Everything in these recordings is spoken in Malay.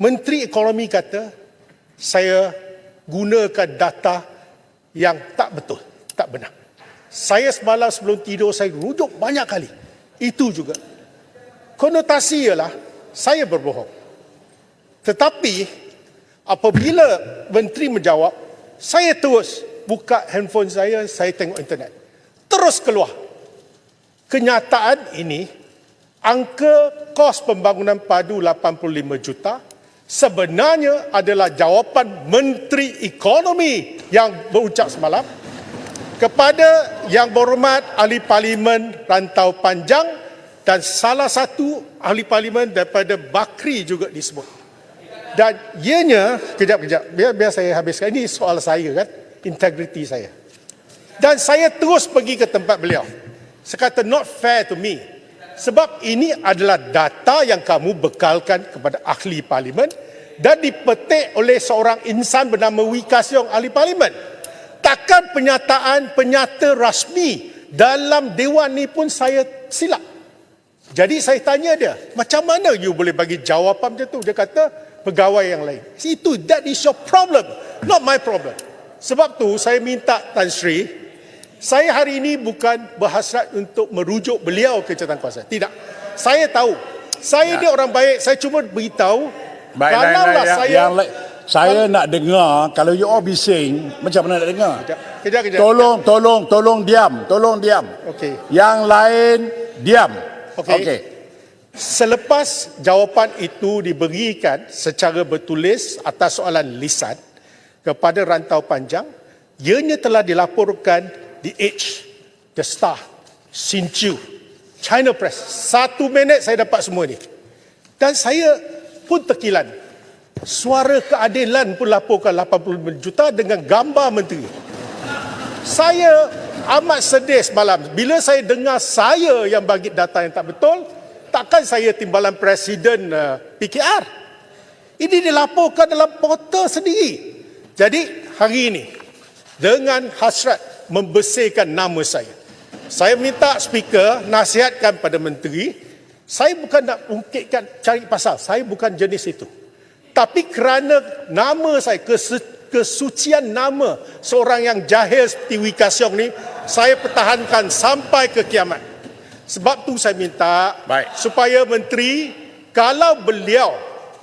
Menteri Ekonomi kata saya gunakan data yang tak betul, tak benar. Saya semalam sebelum tidur saya rujuk banyak kali. Itu juga. Konotasi ialah saya berbohong. Tetapi apabila menteri menjawab, saya terus buka handphone saya tengok internet. Terus keluar. Kenyataan ini, angka kos pembangunan padu 85 juta sebenarnya adalah jawapan Menteri Ekonomi yang berucap semalam kepada Yang Berhormat Ahli Parlimen Rantau Panjang dan salah satu Ahli Parlimen daripada Bakri juga disebut. Dan ianya, kejap, biar saya habiskan. Ini soal saya kan, integriti saya. Dan saya terus pergi ke tempat beliau. Saya kata not fair to me. Sebab ini adalah data yang kamu bekalkan kepada ahli parlimen dan dipetik oleh seorang insan bernama Wika Siong, ahli parlimen. Takkan penyata rasmi dalam dewan ni pun saya silap. Jadi saya tanya dia, macam mana you boleh bagi jawapan macam tu? Dia kata, pegawai yang lain. That is your problem, not my problem. Sebab tu saya minta Tan Sri, saya hari ini bukan berhasrat untuk merujuk beliau ke jawatankuasa. Tidak. Saya tahu. Saya ni orang baik. Saya cuma beritahu. Kalaulah saya nak dengar, kalau you all bising, macam mana nak dengar? Kejap. Tolong diam. Okey. Yang lain, diam. Okey. Selepas jawapan itu diberikan secara bertulis atas soalan lisan kepada Rantau Panjang, ianya telah dilaporkan The Age, The Star, Xinjiu, China Press. 1 minit saya dapat semua ni. Dan saya pun terkilan. Suara Keadilan pun laporkan 85 juta dengan gambar menteri. Saya amat sedih semalam. Bila saya dengar saya yang bagi data yang tak betul, takkan saya timbalan Presiden PKR. Ini dilaporkan dalam portal sendiri. Jadi hari ini, dengan hasrat membersihkan nama saya minta speaker nasihatkan pada menteri, saya bukan nak ungkitkan cari pasal, saya bukan jenis itu. Tapi kerana nama saya, kesucian nama seorang yang jahil seperti Wika Siong ni, saya pertahankan sampai ke kiamat. Sebab tu saya minta supaya menteri, kalau beliau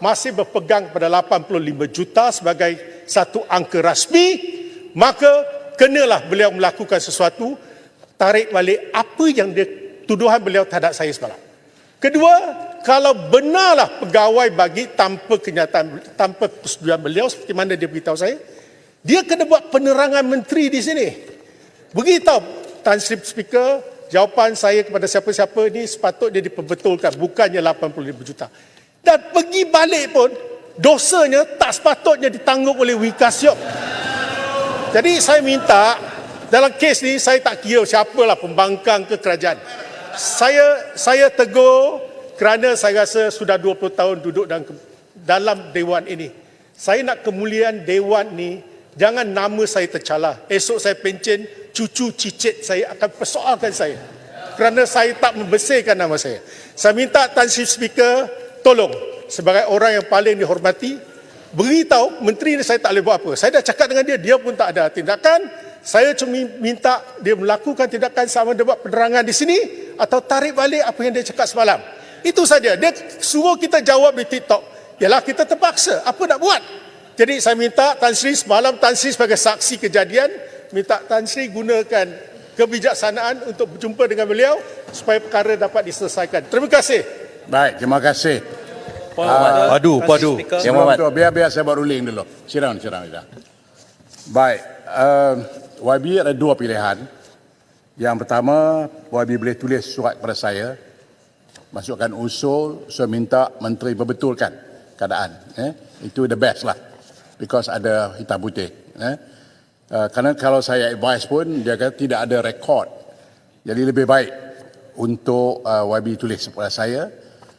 masih berpegang pada 85 juta sebagai satu angka rasmi, maka kenalah beliau melakukan sesuatu, tarik balik apa yang tuduhan beliau terhadap saya semalam. Kedua, kalau benarlah pegawai bagi tanpa kenyataan, tanpa persetujuan beliau seperti mana dia beritahu saya, dia kena buat penerangan menteri di sini. Beritahu Tan Sri Speaker, jawapan saya kepada siapa-siapa ini sepatutnya diperbetulkan, bukannya 85 juta. Dan pergi balik pun, dosanya tak sepatutnya ditanggung oleh Wika Siong. Jadi saya minta, dalam kes ni saya tak kira siapalah pembangkang ke kerajaan. Saya tegur kerana saya rasa sudah 20 tahun duduk dalam dewan ini. Saya nak kemuliaan dewan ni, jangan nama saya tercalar. Esok saya pencen, cucu cicit saya akan persoalkan saya. Kerana saya tak membersihkan nama saya. Saya minta Tan Sri Speaker, tolong sebagai orang yang paling dihormati, beritahu menteri ni saya tak boleh buat apa. Saya dah cakap dengan dia pun tak ada tindakan. Saya cuma minta dia melakukan tindakan sama dia buat penerangan di sini atau tarik balik apa yang dia cakap semalam. Itu saja. Dia suruh kita jawab di TikTok. Yalah kita terpaksa. Apa nak buat? Jadi saya minta Tan Sri semalam, Tan Sri sebagai saksi kejadian, minta Tan Sri gunakan kebijaksanaan untuk berjumpa dengan beliau supaya perkara dapat diselesaikan. Terima kasih. Baik, terima kasih. Padu. Biar saya buat ruling dulu. Sit down. Baik, YB ada 2 pilihan. Yang pertama, YB boleh tulis surat kepada saya, masukkan usul, saya minta menteri perbetulkan keadaan. Itu the best lah, because ada hitam putih. Kerana kalau saya advise pun, dia kata tidak ada rekod. Jadi lebih baik untuk YB tulis kepada saya.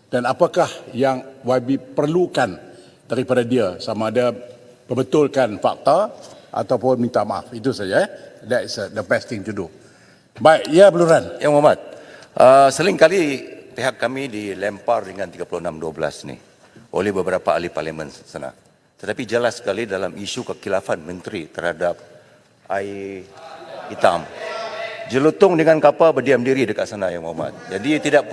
Dan apakah yang YB perlukan daripada dia, sama ada perbetulkan fakta ataupun minta maaf. Itu saja. That is the best thing to do. Baik, ya Beluran. Yang Muhammad, seringkali pihak kami dilempar dengan 3612 ni. oleh beberapa ahli parlimen sana. Tetapi jelas sekali dalam isu kekhilafan menteri terhadap air hitam, jelutong dengan kapal berdiam diri dekat sana, Yang Berhormat. Jadi tidak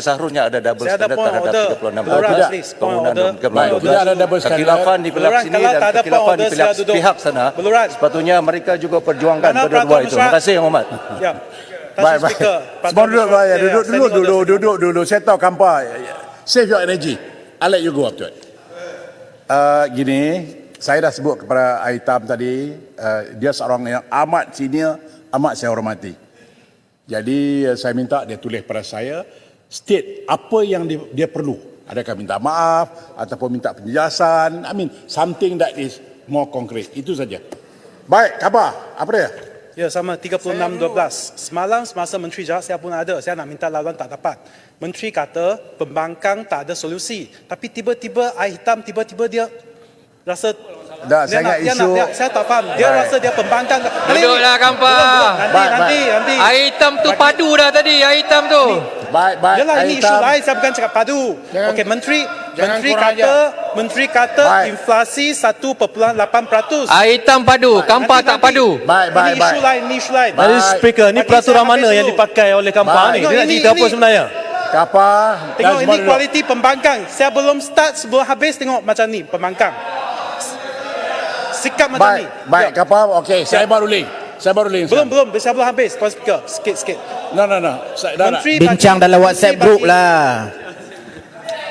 seharusnya ada double Saya ada standard point terhadap order. 36 Lurah, tidak please. Point penggunaan order. Tidak ada double standard. kekhilafan di pihak Lurah, sini kalau dan tak ada kekhilafan point di order, saya duduk. pihak sana. Lurah. Sepatutnya mereka juga perjuangkan Mana kedua-dua peraturan itu. Terima kasih, Yang Berhormat. Ya. Baik, baik. Semua duduk dulu. Saya tahu Kampa. Save your energy. I'll let you go up to it. Gini, saya dah sebut kepada Aitam tadi, dia seorang yang amat senior, amat saya hormati. Jadi saya minta dia tulis pada saya, state apa yang dia perlu. Adakah minta maaf, ataupun minta penjelasan, something that is more concrete. Itu saja. Baik, Kampa, apa dia? Ya, sama 36-12. Semalam semasa Menteri jawab saya pun ada. Saya nak minta laluan tak dapat. Menteri kata pembangkang tak ada solusi. Tapi tiba-tiba air hitam, tiba-tiba dia rasa... Dah, saya ingat isu... saya tak faham. Dia rasa dia pembangkang. Duduklah, Kampa. Nanti. Air hitam tu padu dah tadi, air hitam tu. Baik, Yalah, ini isu lain, saya bukan cakap padu. Okey, Menteri kata Baik. inflasi 1.8%. Air hitam padu, Kampa tak padu. Baik. Ini isu lain. Jadi Baik. speaker, ni Bagi peraturan saya mana habis yang dulu. dipakai oleh Kampa ni? Tengok, Dia nak ini- cerita apa ini- sebenarnya? Kapa Tengok dan ini semua duduk. kualiti pembangkang. Saya belum start sebelum habis tengok macam ni pembangkang. Sikap macam ni. Baik, Ya. Kapa. Okey, saya baru link. Saya baru link. Belum, saya belum habis. Tuan Speaker, sikit. No. Saya dah. Menteri Bincang bagi- dalam WhatsApp Menteri group bagi- lah.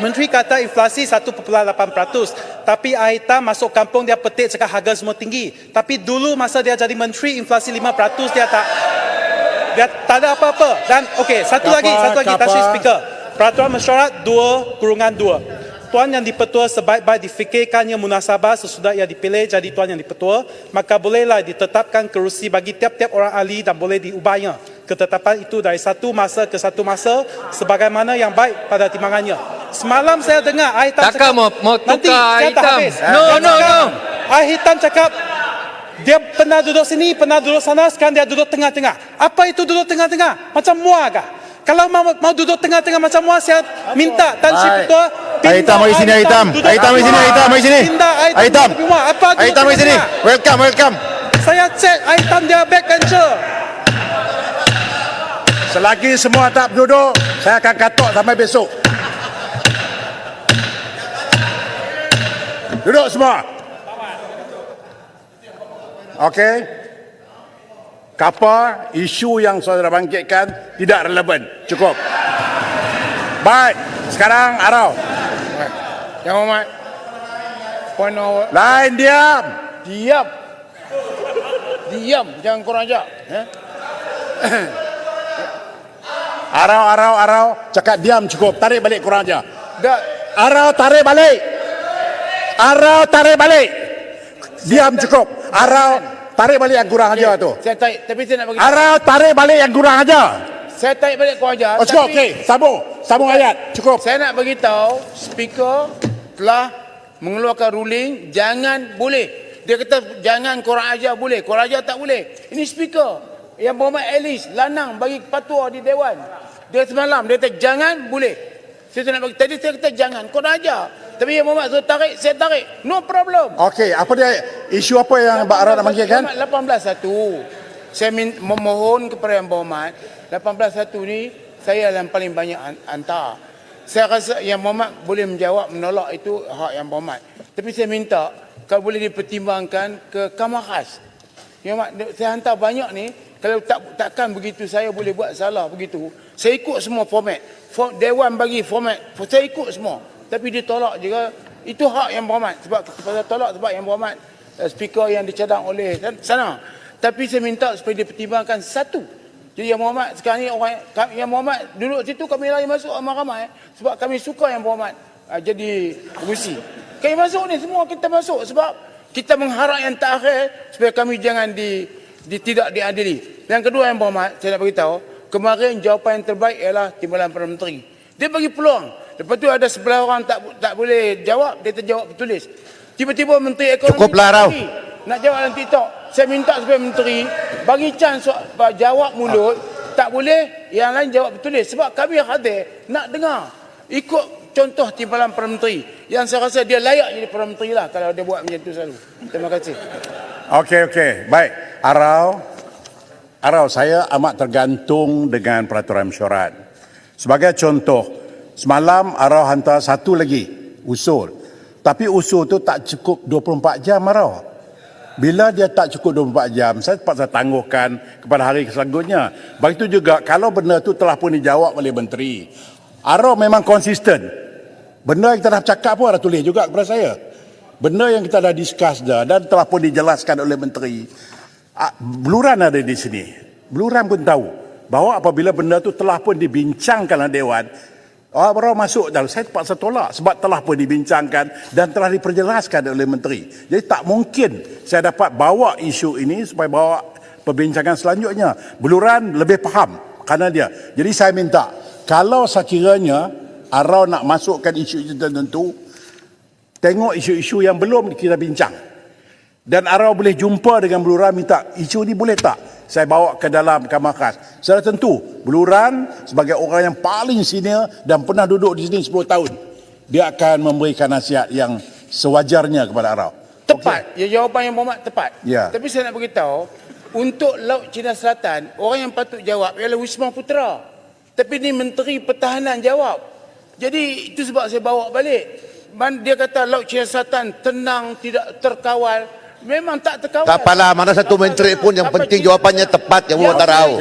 Menteri kata inflasi 1.8%. Tapi air hitam masuk kampung dia petik cakap harga semua tinggi. Tapi dulu masa dia jadi menteri inflasi 5% dia tak ada apa-apa. Dan okey, satu lagi Tan Sri Speaker. Peraturan mesyuarat 2/2. Tuan yang dipertua sebaik-baik difikirkannya munasabah sesudah ia dipilih jadi tuan yang dipertua, maka bolehlah ditetapkan kerusi bagi tiap-tiap orang ahli dan boleh diubahnya. Ketetapan itu dari satu masa ke satu masa sebagaimana yang baik pada timbangannya. Semalam saya dengar air hitam Takkan mau nanti tukar saya air tak hitam. habis. No. Air hitam cakap dia pernah duduk sini, pernah duduk sana, sekarang dia duduk tengah-tengah. Apa itu duduk tengah-tengah? Macam muak kah? Kalau mau duduk tengah-tengah macam muak, saya minta Tan Sri Baik. Ketua Air hitam mari sini, air hitam. Air hitam mari sini, air hitam mari sini. Pindah air Air hitam. lebih muak. Apa Air hitam mari sini. tengah-tengah? Welcome. Saya cek air hitam dia backbencher. Selagi semua tak duduk, saya akan katok sampai besok. Duduk semua. Okey. Kapa, isu yang saudara bangkitkan tidak relevan. Cukup. Baik. Sekarang Arau. Yang Hormat, point of Lain diam. diam, jangan korang ajak. Arau. Cakap diam cukup. Tarik balik kurang aja. Tak, Arau tarik balik. Diam cukup. Arau tarik balik yang kurang aja tu. saya tarik, tapi saya nak bagi. Arau tarik balik yang kurang aja. Saya tarik balik korang ajak. Oh, cukup. Okey. Sambung ayat. Cukup. Saya nak bagi tahu speaker telah mengeluarkan ruling jangan boleh. Dia kata jangan korang ajar boleh, korang ajar tak boleh. Ini speaker yang berhormat Alice Lanang bagi patua di Dewan. Dia semalam dia kata jangan boleh. Saya nak bagi tadi saya kata jangan korang ajar. Tapi yang berhormat suruh tarik, saya tarik. No problem. Okey. Apa dia? Isu apa yang Mbak Ara nak bangkitkan? 18.1. Saya memohon kepada yang berhormat 18.1 ni saya yang paling banyak hantar. Saya rasa yang berhormat boleh menjawab menolak itu hak yang berhormat. Tapi saya minta kalau boleh dipertimbangkan ke Kamar Khas. Yang berhormat saya hantar banyak ni, kalau takkan begitu saya boleh buat salah begitu. Saya ikut semua format. Dewan bagi format, saya ikut semua. Tapi dia tolak juga. Itu hak yang berhormat. Sebab kita tolak sebab yang berhormat speaker yang dicadang oleh sana. Tapi saya minta supaya dipertimbangkan satu. Jadi yang berhormat sekarang ni orang yang berhormat duduk situ kami lari masuk ramai-ramai sebab kami suka yang berhormat jadi pengurusi. Kami masuk ni semua kita masuk sebab kita mengharap yang terakhir supaya kami jangan tidak diadili. Yang kedua yang berhormat saya nak beritahu kemarin jawapan yang terbaik ialah timbalan Perdana Menteri. Dia bagi peluang. Lepas tu ada sebelah orang tak boleh jawab, dia terjawab bertulis. Tiba-tiba Menteri Ekonomi Cukuplah, Rau. nak jawab dalam TikTok. Saya minta supaya Menteri bagi chance jawab mulut, tak boleh yang lain jawab bertulis. Sebab kami hadir nak dengar. Ikut contoh timbalan Perdana Menteri yang saya rasa dia layak jadi Perdana Menteri lah kalau dia buat macam tu selalu. Terima kasih. Okey. Baik. Arau, saya amat tergantung dengan peraturan mesyuarat. Sebagai contoh, semalam Arau hantar satu lagi usul. Tapi usul tu tak cukup 24 jam, Arau. Bila dia tak cukup 24 jam, saya terpaksa tangguhkan kepada hari selanjutnya. Begitu juga kalau benda tu telah pun dijawab oleh menteri. Arau memang konsisten. Benda yang kita dah cakap pun ada tulis juga kepada saya. Benda yang kita dah discuss dah dan telah pun dijelaskan oleh menteri. Beluran ada di sini. Beluran pun tahu bahawa apabila benda tu telah pun dibincangkan oleh Dewan, Arau masuk dalam, saya terpaksa tolak sebab telah pun dibincangkan dan telah diperjelaskan oleh menteri. Jadi tak mungkin saya dapat bawa isu ini supaya bawa perbincangan selanjutnya. Beluran lebih faham kerana dia. Jadi saya minta, kalau sekiranya Arau nak masukkan isu-isu tertentu, tengok isu-isu yang belum kita bincang. Dan Arau boleh jumpa dengan Beluran minta, isu ni boleh tak saya bawa ke dalam kamar khas. Secara tentu, Beluran sebagai orang yang paling senior dan pernah duduk di sini 10 tahun, dia akan memberikan nasihat yang sewajarnya kepada Arau. Tepat. Ya, jawapan yang Muhammad tepat. Ya. Tapi saya nak beritahu, untuk Laut Cina Selatan, orang yang patut jawab ialah Wisma Putra. Tapi ni Menteri Pertahanan jawab. Jadi itu sebab saya bawa balik. Dia kata Laut Cina Selatan tenang, tidak terkawal. Memang tak terkawal. Tak apalah, mana satu menteri pun yang penting jawapannya tepat yang Muhammad Arau.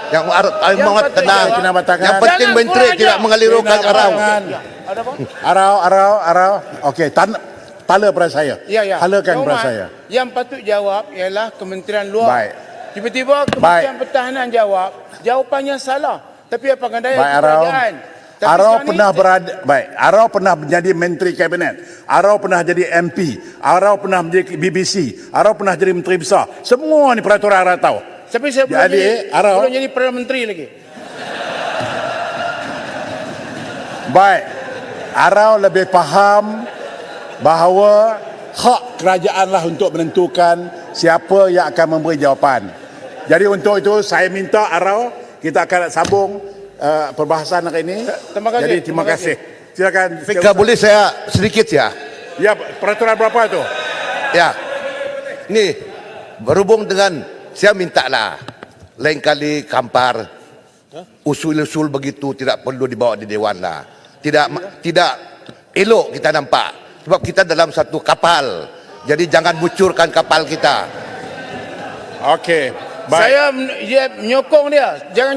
Yang Muhammad tenang. Yang penting menteri tidak mengalirkan Arau. Ada apa? Arau. Okey, tala pada saya. Ya. Halakan pada Muhammad, saya. yang patut jawab ialah Kementerian Luar. Baik. Tiba-tiba Kementerian Pertahanan jawab, jawapannya salah. Tapi apa daya Baik, Arau. kerajaan. Tapi Arau sekarang pernah ni, berada, baik. Arau pernah menjadi menteri kabinet. Arau pernah jadi MP. Arau pernah menjadi BBC. Arau pernah jadi menteri besar. Semua ni peraturan Arau tahu. tapi saya Jadi, Arau, belum jadi Perdana Menteri lagi. baik. Arau lebih faham bahawa hak kerajaan lah untuk menentukan siapa yang akan memberi jawapan. Jadi untuk itu saya minta Arau, kita akan sambung perbahasan hari ini. Terima kasih. Jadi terima kasih. Silakan. Fikar boleh saya sedikit ya? Ya, peraturan berapa itu? Ya. Ni berhubung dengan saya mintalah lain kali Kampar usul-usul begitu tidak perlu dibawa di Dewan lah. Tidak elok kita nampak sebab kita dalam satu kapal. Jadi jangan bucurkan kapal kita. Okey. Baik. Saya menyokong dia. Jangan